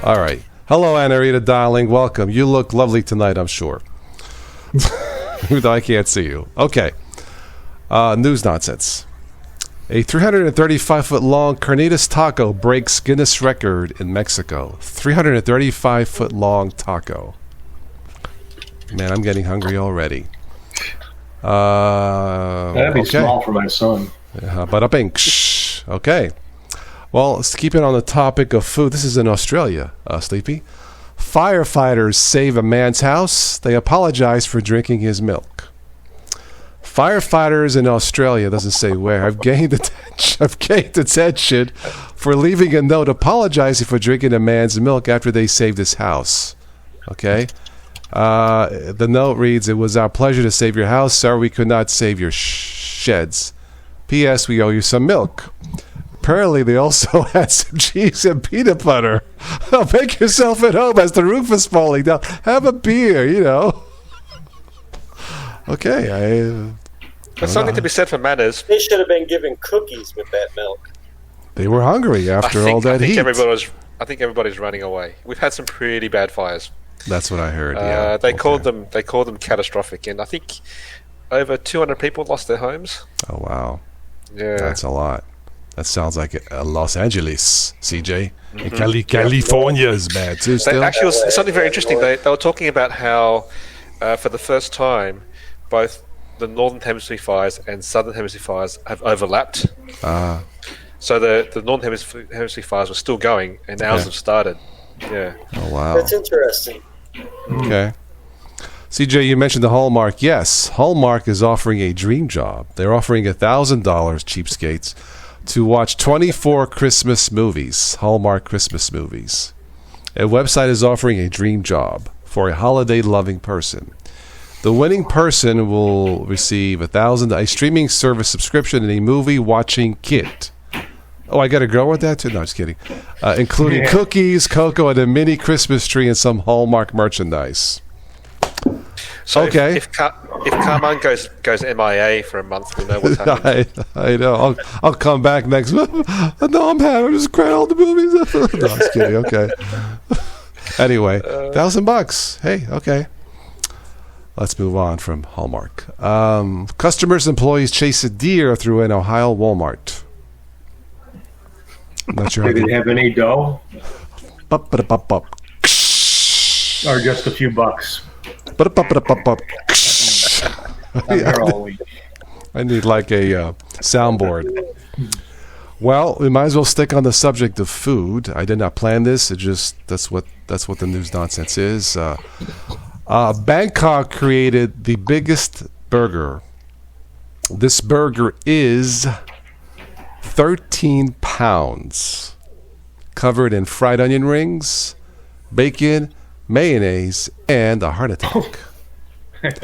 All right. Hello, Anarita, darling. Welcome. You look lovely tonight, I'm sure. Even though I can't see you. Okay. News nonsense. A 335-foot-long carnitas taco breaks Guinness record in Mexico. 335-foot-long taco. Man, I'm getting hungry already. That'd be small for my son. Okay. Well, let's keep it on the topic of food. This is in Australia, Sleepy. Firefighters save a man's house. They apologize for drinking his milk. Firefighters in Australia, doesn't say where, have gained attention for leaving a note apologizing for drinking a man's milk after they saved his house. Okay? The note reads, "It was our pleasure to save your house. Sorry we could not save your sheds. P.S. We owe you some milk." Apparently, they also had some cheese and peanut butter. Make yourself at home as the roof is falling down. Have a beer, you know. Okay, There's something to be said for manners. They should have been given cookies with that milk. They were hungry after all that heat. I think everybody's running away. We've had some pretty bad fires. That's what I heard. Yeah, they called them catastrophic, and I think over 200 people lost their homes. Oh wow, yeah, that's a lot. That sounds like Los Angeles, CJ. Mm-hmm. California is bad too. Still, actually, it was something very interesting. They were talking about how, for the first time, both the Northern Hemisphere fires and Southern Hemisphere fires have overlapped. So the Northern Hemisphere fires were still going, and ours have started. Yeah. Oh wow. That's interesting. Okay. CJ, you mentioned the Hallmark. Yes, Hallmark is offering a dream job. They're offering $1,000, cheapskates, to watch 24 Christmas movies, Hallmark Christmas movies. A website is offering a dream job for a holiday-loving person. The winning person will receive a streaming service subscription and a movie-watching kit. Oh, I got to go with that too? No, just kidding. Including cookies, cocoa, and a mini Christmas tree and some Hallmark merchandise. So okay. If Carmen goes MIA for a month, we'll know what's happening. I know. I'll come back next month. No, I'm happy. I'm just crying all the movies. No, I'm just kidding. Okay. Anyway, $1,000. Hey, okay. Let's move on from Hallmark. Customers' employees chase a deer through an Ohio Walmart. I'm not sure. Did it have any dough? Or just a few bucks? I need like a soundboard. Well, we might as well stick on the subject of food. I did not plan this. That's what the news nonsense is. Bangkok created the biggest burger. This burger is 13 pounds, covered in fried onion rings, bacon, mayonnaise, and a heart attack. Which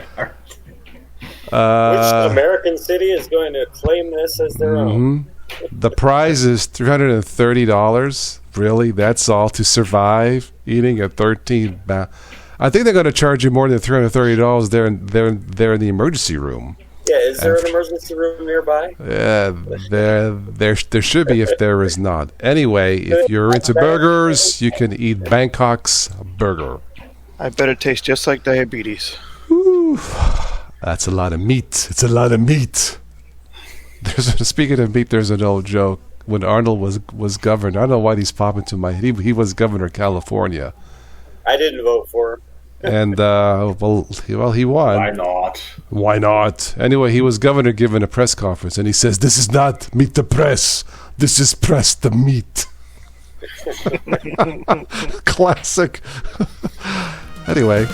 American city is going to claim this as their own? The prize is $330. Really? That's all to survive eating a 13 pound. I think they're going to charge you more than $330 there in the emergency room. Yeah, is there an emergency room nearby? Yeah, there should be if there is not. Anyway, if you're into burgers, you can eat Bangkok's burger. I bet it tastes just like diabetes. Whew. That's a lot of meat. It's a lot of meat. Speaking of meat, there's an old joke. When Arnold was governor, I don't know why these pop into my head. He was governor of California. I didn't vote for him. And, he won. Why not? Why not? Anyway, he was governor giving a press conference, and he says, "This is not meat the press. This is press the meat." Classic. Anyway.